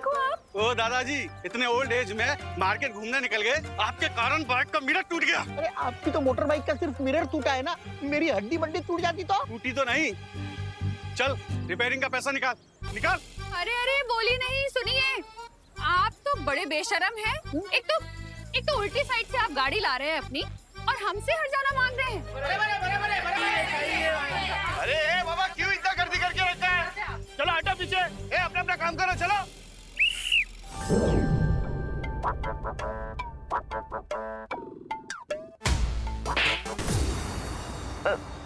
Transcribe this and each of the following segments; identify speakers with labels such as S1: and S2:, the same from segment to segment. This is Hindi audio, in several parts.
S1: ठीक हो आप?
S2: ओ दादाजी, इतने ओल्ड एज में मार्केट घूमने निकल गए, आपके कारण बाइक का मिरर टूट गया।
S3: अरे आपकी तो मोटर बाइक का सिर्फ मिरर टूटा है ना, मेरी हड्डी बड्डी टूट जाती तो।
S2: टूटी तो नहीं। चल रिपेयरिंग का पैसा निकाल निकाल।
S1: अरे अरे बोली नहीं, सुनिए, आप तो बड़े बेशरम हैं। एक तो उल्टी साइड से आप गाड़ी ला रहे हैं अपनी और हमसे हर्जाना मांग रहे हैं।
S2: अरे बाबा क्यों इतना गर्दी करके रखा है? चलो हटो पीछे, अपना अपना काम करो, चलो।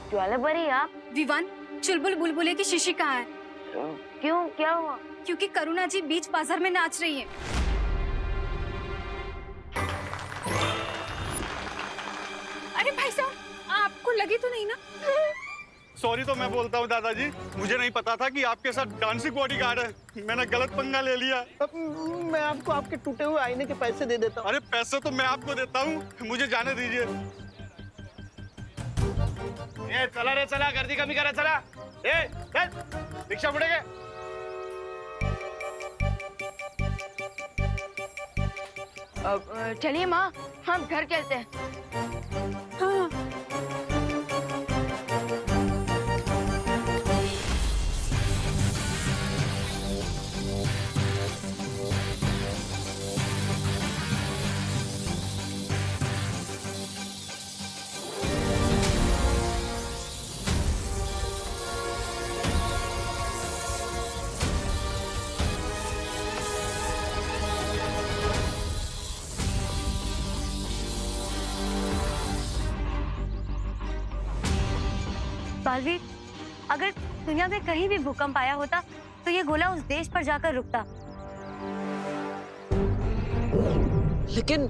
S4: ज्वाला परी आप?
S1: विवान, चुलबुल बुलबुले की शीशी कहाँ है?
S4: क्यों, क्या हुआ?
S1: क्योंकि करुणा जी बीच बाजार में नाच रही है। अरे भाई साहब, आपको लगी तो नहीं ना?
S2: सॉरी तो मैं बोलता हूँ दादाजी, मुझे नहीं पता था कि आपके साथ डांसिंग बॉडीगार्ड है। मैंने गलत पंगा ले लिया।
S3: मैं आपको आपके टूटे हुए आईने के पैसे दे देता हूँ।
S2: अरे पैसे तो मैं आपको देता हूँ, मुझे जाने दीजिए।
S5: ए चला रे चला, गर्दी कमी करा, चला। ए चल, रिक्शा मुड़ेगे।
S4: चलिए माँ, हम घर चलते हैं।
S1: हाँ।
S4: बालवीर, अगर दुनिया में कहीं भी भूकंप आया होता तो ये गोला उस देश पर जाकर रुकता।
S6: लेकिन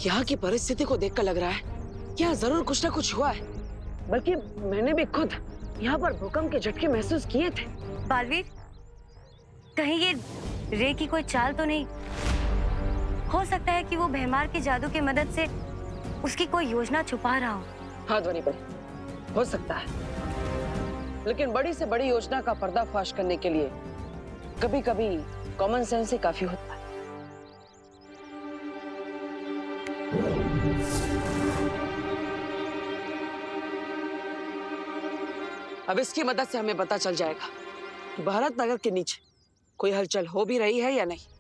S6: यहाँ की परिस्थिति को देखकर लग रहा है यहाँ जरूर कुछ ना कुछ हुआ है। बल्कि मैंने भी खुद यहाँ पर भूकंप के झटके महसूस किए थे।
S4: बालवीर, कहीं ये रे की कोई चाल तो नहीं? हो सकता है कि वो भैमार के जादू की मदद से उसकी कोई योजना छुपा रहा हो।
S6: हाँ ध्वनि पर हो सकता है, लेकिन बड़ी से बड़ी योजना का पर्दाफाश करने के लिए कभी कभी कॉमन सेंस ही काफी होता है। अब इसकी मदद से हमें पता चल जाएगा कि भारत नगर के नीचे कोई हलचल हो भी रही है या नहीं।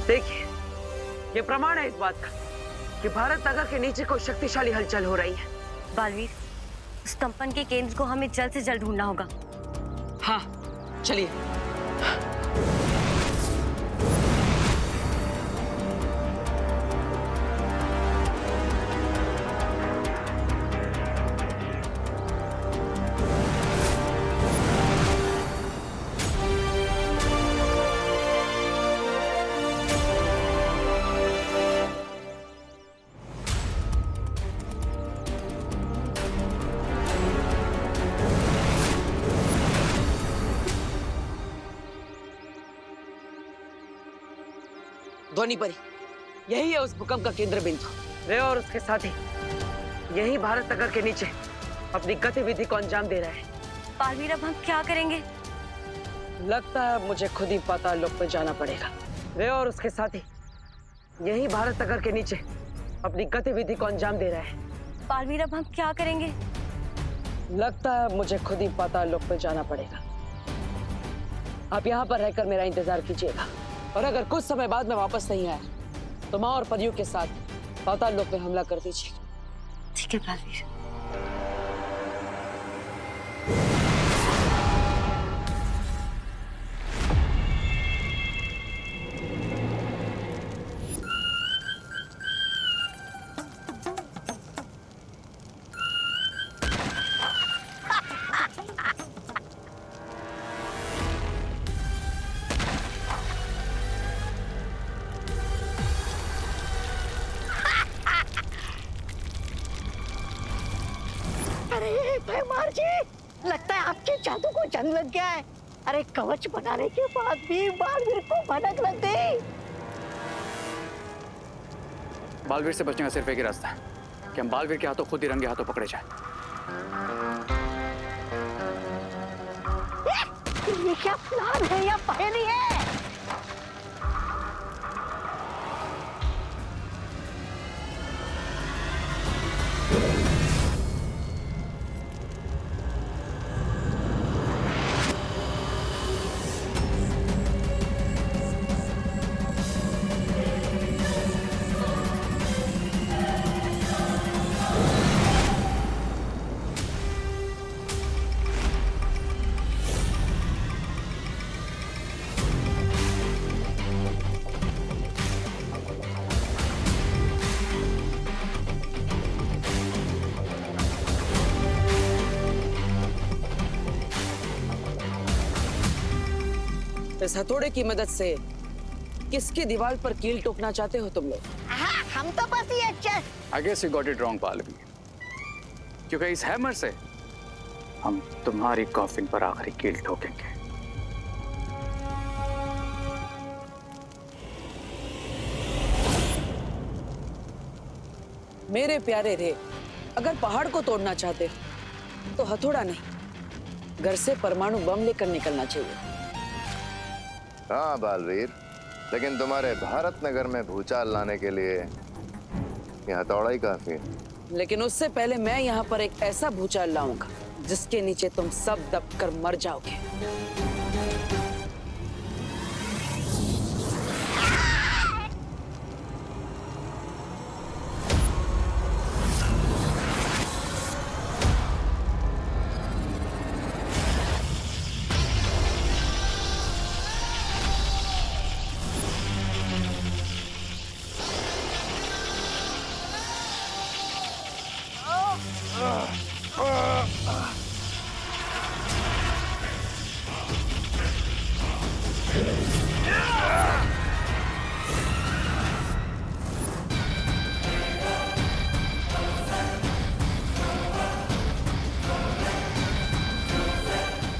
S6: देखिए, ये प्रमाण है इस बात का कि भारत नगर के नीचे कोई शक्तिशाली हलचल हो रही है।
S4: बालवीर, उस कंपन के केंद्र को हमें जल्द से जल्द ढूंढना होगा।
S6: हाँ चलिए। ध्वनि परी, यही है उस भूकंप का केंद्र बिंदु। वे और उसके साथी यही भारत नगर के नीचे अपनी गतिविधि को अंजाम दे रहे हैं।
S4: बालवीर, अब हम क्या करेंगे?
S6: लगता है मुझे खुद ही पाताल लोक में जाना पड़ेगा। वे और उसके साथी यही भारत नगर के नीचे अपनी गतिविधि को अंजाम दे रहे हैं।
S4: बालवीर, अब हम क्या करेंगे?
S6: लगता है मुझे खुद ही पाताल लोक में जाना पड़ेगा। आप यहाँ पर रहकर मेरा इंतजार कीजिएगा, और अगर कुछ समय बाद मैं वापस नहीं आया तो माँ और परियों के साथ पाताल लोक में हमला कर दीजिए।
S4: ठीक है बालवीर।
S3: भैमार जी, लगता है आपके जादू को जंग लग गया है। अरे कवच बनाने के बाद भी बालवीर को भनक लग गई।
S7: बालवीर से बचने का सिर्फ एक ही रास्ता है कि हम बालवीर के हाथों खुद ही रंगे हाथों पकड़े जाए।
S3: ये क्या प्लान है या पहेली है?
S6: इस हथौड़े की मदद से किसकी दीवार पर कील ठोकना चाहते हो तुम लोग?
S3: हाँ, हम तो बस ये
S7: I guess you got it wrong, Baalveer. क्योंकि इस हैमर से हम तुम्हारी कॉफिन पर आखिरी कील ठोकेंगे।
S6: मेरे प्यारे रे, अगर पहाड़ को तोड़ना चाहते हो तो हथौड़ा नहीं, घर से परमाणु बम लेकर निकलना चाहिए।
S8: हाँ बालवीर, लेकिन तुम्हारे भारत नगर में भूचाल लाने के लिए यह हथौड़ा ही काफी है।
S6: लेकिन उससे पहले मैं यहाँ पर एक ऐसा भूचाल लाऊंगा जिसके नीचे तुम सब दबकर मर जाओगे।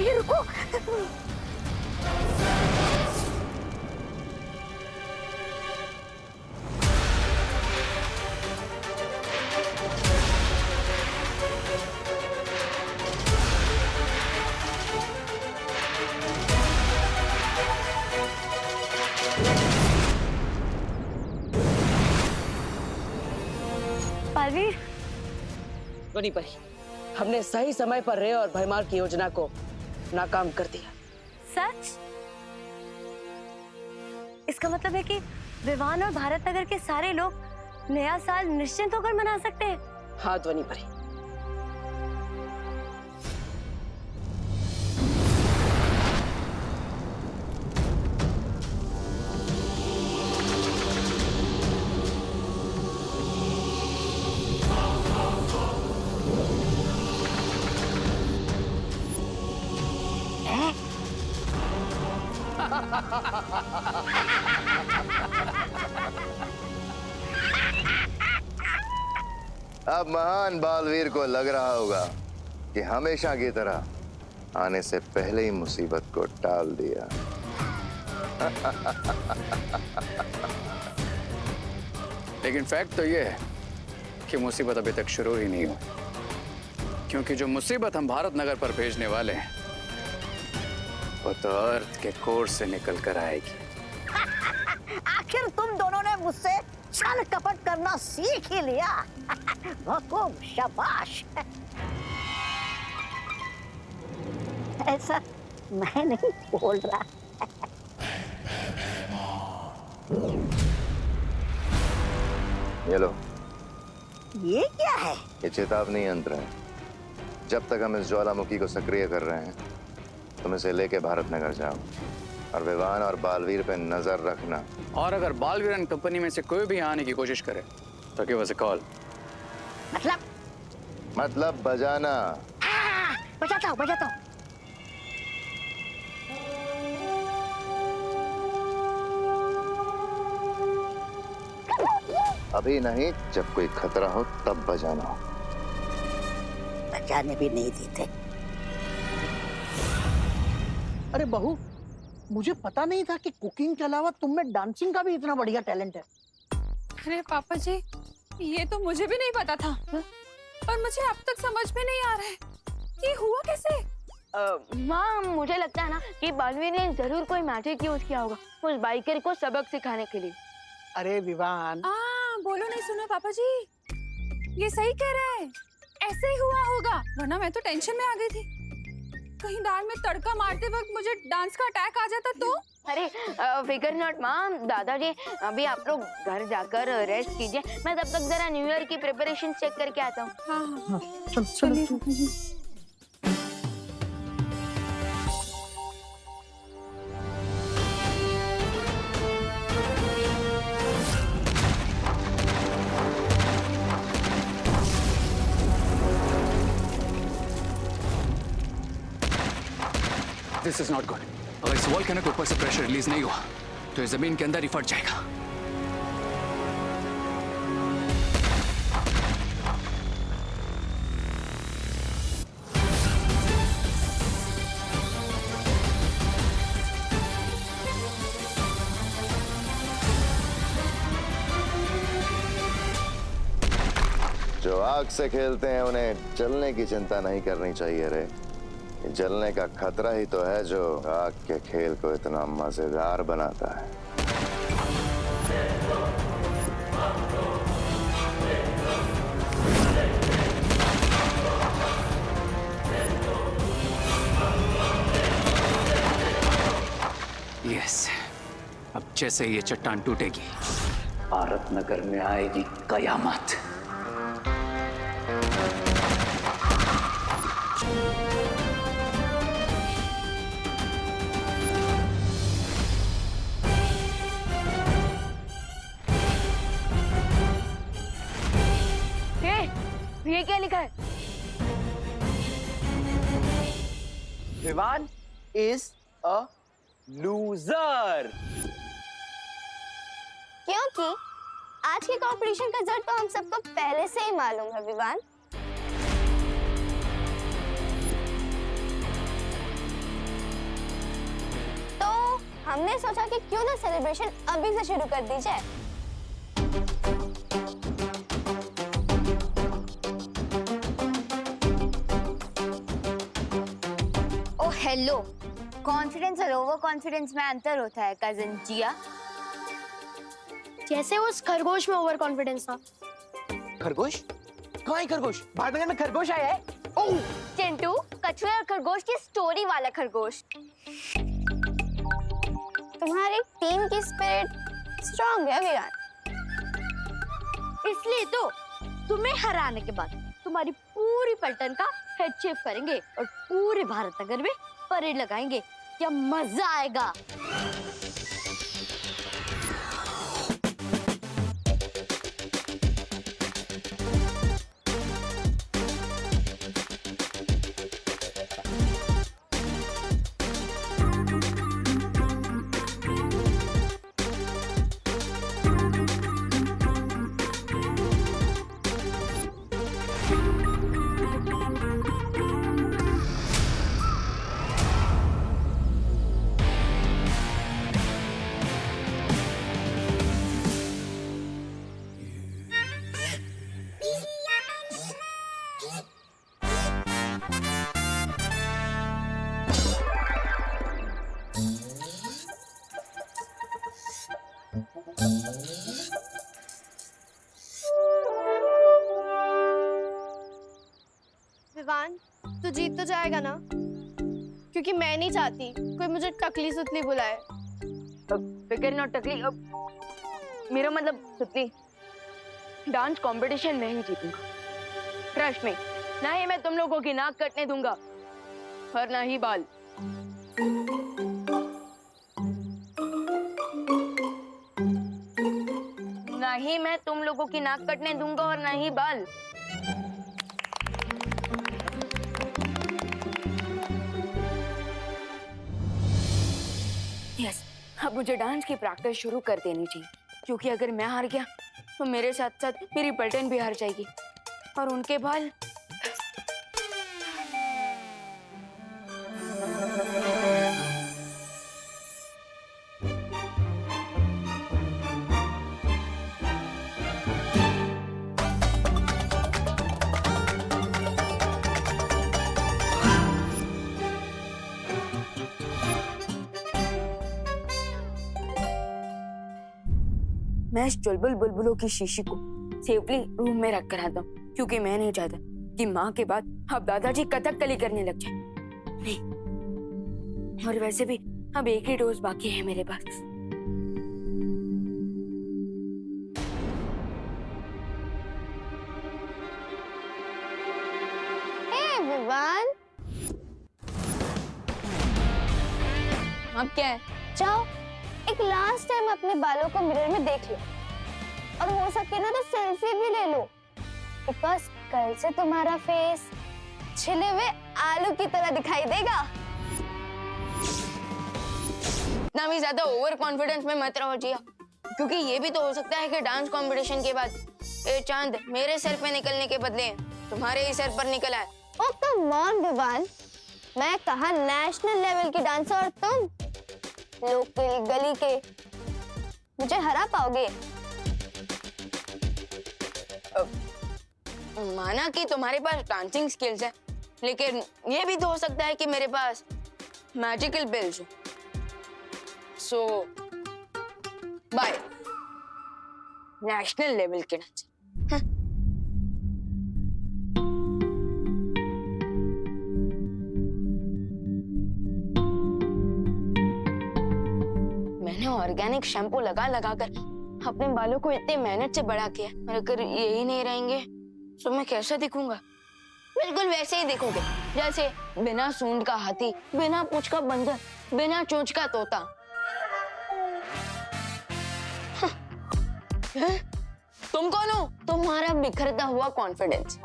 S3: ये रुको।
S4: बालवीर,
S6: वनी पर हमने सही समय पर रे और भैमार की योजना को नाकाम कर दिया।
S4: सच? इसका मतलब है कि विवान और भारत नगर के सारे लोग नया साल निश्चिंत होकर मना सकते हैं।
S6: हाँ ध्वनि परी।
S8: अब महान बालवीर को लग रहा होगा कि हमेशा की तरह आने से पहले ही मुसीबत को टाल दिया।
S7: लेकिन फैक्ट तो ये है कि मुसीबत अभी तक शुरू ही नहीं हुई, क्योंकि जो मुसीबत हम भारत नगर पर भेजने वाले हैं वो तो अर्थ के कोर से निकल कर आएगी।
S3: आखिर तुम दोनों ने मुझसे छल कपट करना सीख ही लिया। खूब, शाबाश। ऐसा मैं नहीं बोल रहा।
S8: ये लो,
S3: ये क्या है?
S8: ये चेतावनी यंत्र है। जब तक हम इस ज्वालामुखी को सक्रिय कर रहे हैं तुम इसे लेके भारत नगर जाओ और विवान और बालवीर पे नजर रखना।
S7: और अगर बालवीर एंड कंपनी में से कोई भी आने की कोशिश करे तो गिव अस अ कॉल।
S8: मतलब बजाना।
S3: बजाता हूँ, बजाता हूँ।
S8: अभी नहीं, जब कोई खतरा हो तब बजाना हो।
S3: जाने भी नहीं देते।
S9: अरे बहू, मुझे पता नहीं था कि कुकिंग के अलावा तुम में डांसिंग का भी इतना बढ़िया टैलेंट है।
S1: अरे पापा जी, ये तो मुझे भी नहीं पता था। पर मुझे अब तक समझ में नहीं आ रहा है कि हुआ कैसे।
S4: माँ, मुझे लगता है ना कि बालवीर ने जरूर कोई मैजिक यूज किया होगा उस बाइकर को सबक सिखाने के लिए।
S9: अरे विवान,
S1: बोलो नहीं सुना पापा जी, ये सही कह रहे हैं, ऐसे ही हुआ होगा, वरना मैं तो टेंशन में आ गई थी। कहीं दाल में तड़का मारते वक्त मुझे डांस का अटैक आ जाता तो।
S4: अरे फिकर नॉट माँ, दादाजी अभी आप लोग घर जाकर रेस्ट कीजिए, मैं तब तक जरा न्यू ईयर की प्रिपरेशन चेक करके आता हूँ।
S1: हाँ,
S9: चल चल।
S7: This is not good. अगर इस वॉल्केनो के ऊपर से प्रेशर रिलीज नहीं हुआ तो ये जमीन के अंदर ही फट जाएगा।
S8: जो आग से खेलते हैं उन्हें जलने की चिंता नहीं करनी चाहिए रे। जलने का खतरा ही तो है जो आग के खेल को इतना मजेदार बनाता है।
S7: यस, अब जैसे ये चट्टान टूटेगी, भारत नगर में आएगी कयामत।
S4: ये क्या लिखा है?
S10: Vivaan is a loser.
S11: क्योंकि आज के कंपटीशन का रिजल्ट तो हम सबको पहले से ही मालूम है विवान। तो हमने सोचा कि क्यों ना सेलिब्रेशन अभी से शुरू कर दी जाए।
S4: हेलो, कॉन्फिडेंस और ओवर कॉन्फिडेंस में अंतर होता है कजन जिया।
S11: जैसे उस खरगोश में ओवर कॉन्फिडेंस था।
S10: खरगोश? कहाँ है खरगोश? भारत में खरगोश आया है? ओह!
S11: चिंटू, कछुए और खरगोश की स्टोरी वाला खरगोश। तुम्हारी टीम की स्पिरिट स्ट्रांग है विरान।
S4: इसलिए तो तुम्हें हराने के बाद तुम्हारी पूरी पलटन का हेड शेप करेंगे और पूरे भारत नगर में परेड लगाएंगे। क्या मजा आएगा।
S11: विवान, तू जीत तो जाएगा ना? क्योंकि मैं नहीं चाहती कोई मुझे टकली सुतली बुलाए।
S4: फिकर नॉट टकली, मेरा मतलब सुतली। डांस कंपटीशन में ही जीतूंगा, ट्रस्ट में। ना ही मैं तुम लोगों की नाक कटने दूंगा और ना ही बाल। ना ही मैं तुम लोगों की नाक कटने दूंगा और ना ही बाल। यस, अब मुझे डांस की प्रैक्टिस शुरू कर देनी चाहिए, क्योंकि अगर मैं हार गया तो मेरे साथ साथ मेरी पलटन भी हार जाएगी और उनके बाल मैं इस चुलबुल बुलबुलों की शीशी को सेफली रूम में रख कर आता हूँ, क्योंकि मैं नहीं चाहता कि माँ के बाद अब दादाजी कथकली करने लग जाए। नहीं, और वैसे भी अब एक ही डोज बाकी है मेरे पास।
S11: विवान,
S4: अब क्या है?
S11: जाओ एक लास्ट टाइम अपने बालों को मिरर में देख लो, और हो सके ना तो सेल्फी भी ले लो, बिकॉज कल से तुम्हारा फेस छिले हुए आलू की तरह दिखाई देगा।
S4: इतना भी ज्यादा ओवर कॉन्फिडेंस में मत रहो जिया, क्योंकि ये भी तो हो सकता है कि डांस कंपटीशन के बाद ये चांद मेरे सर पे निकलने के बदले तुम्हारे ही सर पर निकल आए।
S11: ओ कम ऑन विवान, मैं कहा नेशनल लेवल की डांसर और तुम लोकल गली के, मुझे हरा पाओगे?
S4: माना कि तुम्हारे पास डांसिंग स्किल्स है, लेकिन ये भी तो हो सकता है कि मेरे पास मैजिकल बिल्स हो। सो बाय नेशनल लेवल के डांसर। मैंने ऑर्गेनिक शैम्पू लगा लगा कर अपने बालों को इतने मेहनत से बड़ा किया, और अगर यही नहीं रहेंगे तो मैं कैसा दिखूंगा? बिल्कुल वैसे ही दिखोगे जैसे बिना सूंड का हाथी, बिना पूंछ का बंदर, बिना चोंच का तोता। तुम कौन हो? तुम्हारा बिखरता हुआ कॉन्फिडेंस।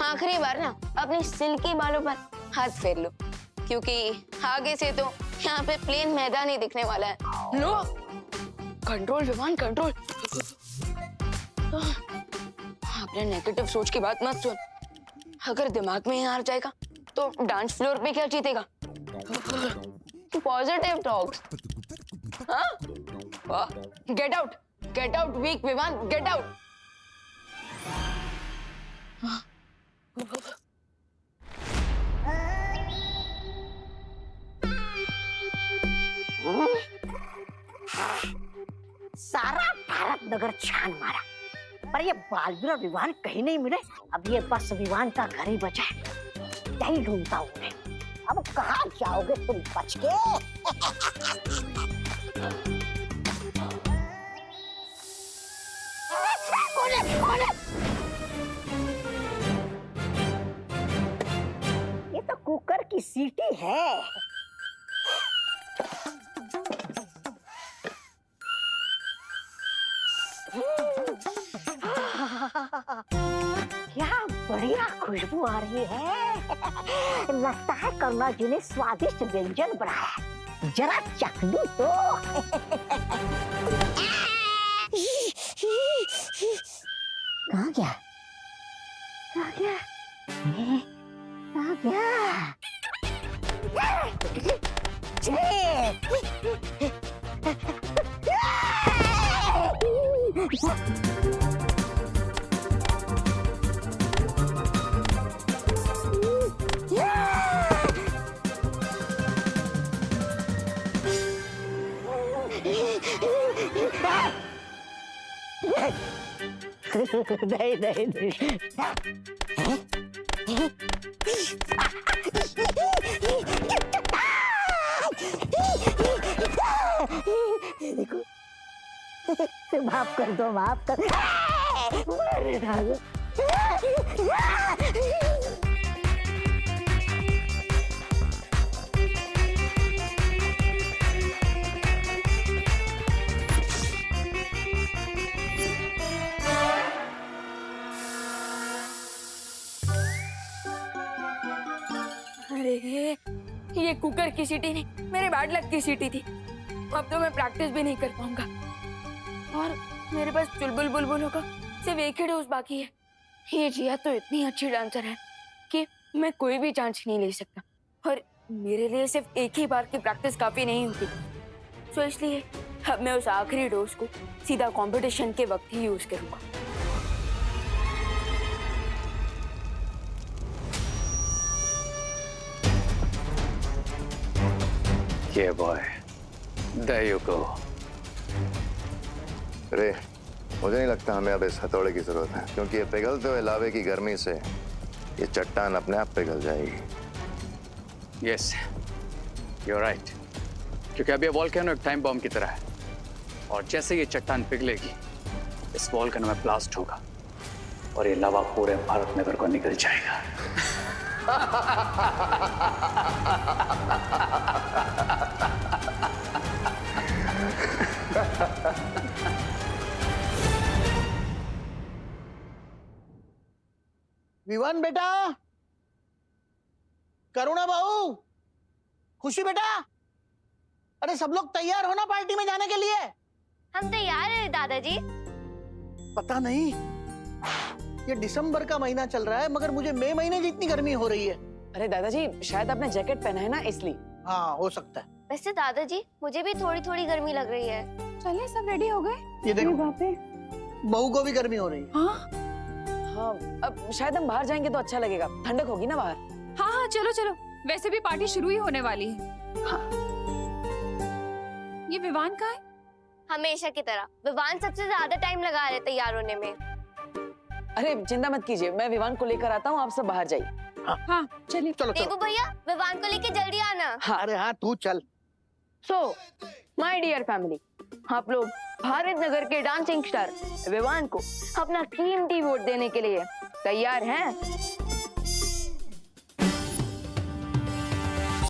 S4: आखिरी बार ना अपने सिल्की बालों पर हाथ फेर लो, क्योंकि आगे से तो यहाँ पे प्लेन मैदान ही दिखने वाला है। लो, कंट्रोल विमान, कंट्रोल। अपने नेगेटिव सोच की बात मत सुन। अगर दिमाग में ही हार जाएगा तो डांस फ्लोर पे क्या जीतेगा? Positive talks. हाँ? गेट आउट वीक विमान, गेट आउट।
S3: सारा भारत नगर छान मारा, पर ये बालवीर और विवान कहीं नहीं मिले। अब ये बस विवान का घर ही बचा है, यही ढूंढता हूँ उन्हें। अब कहाँ जाओगे तुम बच के? ये तो कुकर की सीटी है। क्या बढ़िया खुशबू आ रही है। लगता है करुणा जी ने स्वादिष्ट व्यंजन बनाया है, जरा चख लूं तो। कहाँ गया? कहाँ गया? कहाँ गया? नहीं नहीं नहीं। देखो, माफ कर दो, माफ कर। मार डालो।
S4: अरे ये कुकर की सीटी नहीं, मेरे बैड लक की सीटी थी। अब तो मैं प्रैक्टिस भी नहीं कर पाऊंगा, और मेरे पास चुलबुल बुलबुलों का सिर्फ एक ही डोज बाकी है। ये जिया तो इतनी अच्छी डांसर है कि मैं कोई भी चांस नहीं ले सकता, और मेरे लिए सिर्फ एक ही बार की प्रैक्टिस काफी नहीं होती। तो इसलिए अब मैं उस आखिरी डोज को सीधा कंपटीशन के वक्त ही यूज करूंगा।
S7: Yeah, boy. There you go.
S8: रे, मुझे नहीं लगता हमें अब इस हथौड़े की जरूरत है, क्योंकि ये पिघलते हुए लावे की गर्मी से ये चट्टान अपने आप पिघल जाएगी।
S7: Yes, you are right. क्योंकि अब ये वॉल्केनो एक टाइम बॉम्ब की तरह है, और जैसे ये चट्टान पिघलेगी इस वॉल्केनो में ब्लास्ट होगा और ये लावा पूरे भारत नगर को निकल जाएगा।
S9: विवान बेटा, करुणा बहू, खुशी बेटा, अरे सब लोग तैयार हो ना पार्टी में जाने के लिए?
S11: हम तैयार हैं दादाजी।
S9: पता नहीं, ये दिसंबर का महीना चल रहा है मगर मुझे मई महीने जितनी गर्मी हो रही है।
S6: अरे दादाजी, शायद आपने जैकेट पहना है ना इसलिए।
S9: हाँ, हो सकता है।
S11: वैसे दादाजी मुझे भी थोड़ी थोड़ी गर्मी लग रही है।
S1: चले, सब रेडी हो गए?
S9: ये देखो,
S1: वहाँ पे
S9: बहू को भी गर्मी हो रही है।
S1: हाँ
S6: हाँ, अब शायद हम बाहर जाएंगे तो अच्छा लगेगा, ठंडक होगी ना बाहर।
S1: हाँ हाँ, चलो चलो, वैसे भी पार्टी शुरू ही होने वाली है।
S6: हाँ।
S1: ये विवान का है?
S11: हमेशा की तरह विवान सबसे ज्यादा टाइम लगा रहे तैयार होने में।
S6: अरे चिंता मत कीजिए, मैं विवान को लेकर आता हूँ, आप सब बाहर जाइए।
S1: हाँ चलिए।
S9: चलो
S11: देवू
S9: चलो।
S11: भैया, विवान को लेके जल्दी आना।
S6: हाँ।
S9: अरे हाँ, तू चल।
S4: सो माय डियर फैमिली, आप लोग भारत नगर के डांसिंग स्टार विवान को अपना कीमती वोट देने के लिए तैयार हैं?